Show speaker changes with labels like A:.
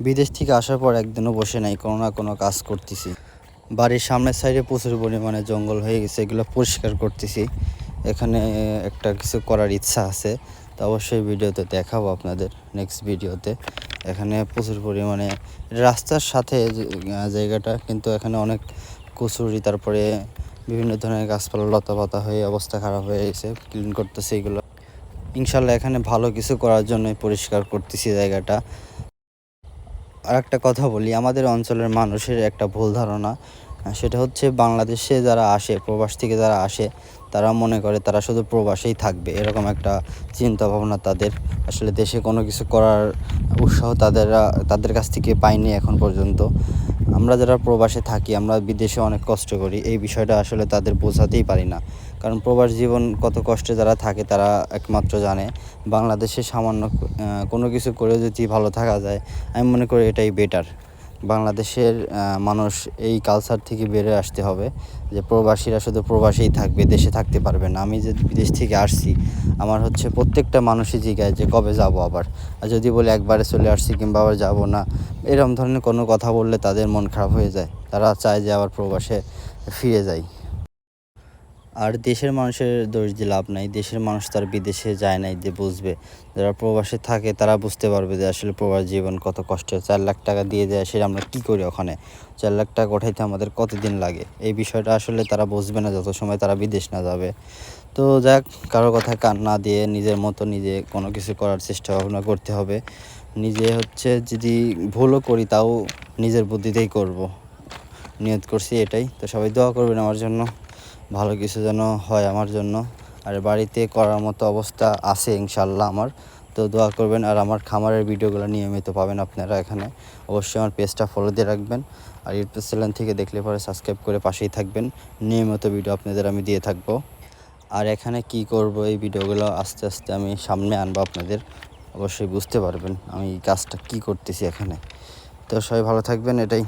A: বিদেশ থেকে আসার পর একদিনও বসে নাই, কোনো না কোনো কাজ করতেছি। বাড়ির সামনের সাইডে প্রচুর পরিমাণে জঙ্গল হয়ে গেছে, এগুলো পরিষ্কার করতেছি। এখানে একটা কিছু করার ইচ্ছা আছে, তো অবশ্যই ভিডিওতে দেখাবো আপনাদের নেক্সট ভিডিওতে। এখানে প্রচুর পরিমাণে রাস্তার সাথে জায়গাটা, কিন্তু এখানে অনেক কচুরি, তারপরে বিভিন্ন ধরনের গাছপালা লতাপাতা হয়ে অবস্থা খারাপ হয়ে গেছে। ক্লিন করতেছে এগুলো। ইনশাল্লাহ এখানে ভালো কিছু করার জন্যই পরিষ্কার করতেছি জায়গাটা। আর একটা কথা বলি, আমাদের অঞ্চলের মানুষের একটা ভুল ধারণা, সেটা হচ্ছে বাংলাদেশে যারা আসে, প্রবাস থেকে যারা আসে, তারা মনে করে তারা শুধু প্রবাসেই থাকবে, এরকম একটা চিন্তা ভাবনা তাদের। আসলে দেশে কোনো কিছু করার উৎসাহ তাদের কাছ থেকে পাইনি এখন পর্যন্ত। আমরা যারা প্রবাসে থাকি, আমরা বিদেশে অনেক কষ্ট করি, এই বিষয়টা আসলে তাদের বোঝাতেই পারি না। কারণ প্রবাস জীবন কত কষ্টে যারা থাকে তারা একমাত্র জানে। বাংলাদেশে সামান্য কোনো কিছু করে যদি ভালো থাকা যায়, আমি মনে করি এটাই বেটার। বাংলাদেশের মানুষ এই কালচার থেকে বেরিয়ে আসতে হবে যে প্রবাসীরা শুধু প্রবাসেই থাকবে, দেশে থাকতে পারবে না। আমি যে বিদেশ থেকে আসছি, আমার হচ্ছে প্রত্যেকটা মানুষই জিজ্ঞাসা যে কবে যাব আবার। আর যদি বলে একবারে চলে আসছি কিংবা আবার যাব না, এরকম ধরনের কোনো কথা বললে তাদের মন খারাপ হয়ে যায়। তারা চায় যে আবার প্রবাসে ফিরে যায়। আর দেশের মানুষের দোষ দিয়ে লাভ নাই, দেশের মানুষ তার বিদেশে যায় নাই যে বুঝবে। যারা প্রবাসে থাকে তারা বুঝতে পারবে যে আসলে প্রবাস জীবন কত কষ্টের। 4 লাখ টাকা দিয়ে যায়, সেটা আমরা কী করি ওখানে? 4 লাখ টাকা ওঠাইতে আমাদের কতদিন লাগে? এই বিষয়টা আসলে তারা বুঝবে না যত সময় তারা বিদেশ না যাবে। তো যাক, কারো কথায় কান না দিয়ে নিজের মতো নিজে কোনো কিছু করার চেষ্টা ভাবনা করতে হবে। নিজে হচ্ছে যদি ভুলও করি, তাও নিজের বুদ্ধিতেই করব। নিয়ত করছি এটাই। তো সবাই দোয়া করবেন আমার জন্য, ভালো কিছু যেন হয় আমার জন্য। আর বাড়িতে করার মতো অবস্থা আছে ইনশাল্লাহ আমার। তো দোয়া করবেন। আর আমার খামারের ভিডিওগুলো নিয়মিত পাবেন আপনারা এখানে। অবশ্যই আমার পেজটা ফলো দিয়ে রাখবেন। আর ইউটিউব চ্যানেল থেকে দেখলে পরে সাবস্ক্রাইব করে পাশেই থাকবেন। নিয়মিত ভিডিও আপনাদের আমি দিয়ে থাকবো। আর এখানে কি করব, এই ভিডিওগুলো আস্তে আস্তে আমি সামনে আনবো, আপনাদের অবশ্যই বুঝতে পারবেন আমি কাজটা কি করতেছি এখানে। তো সবাই ভালো থাকবেন, এটাই।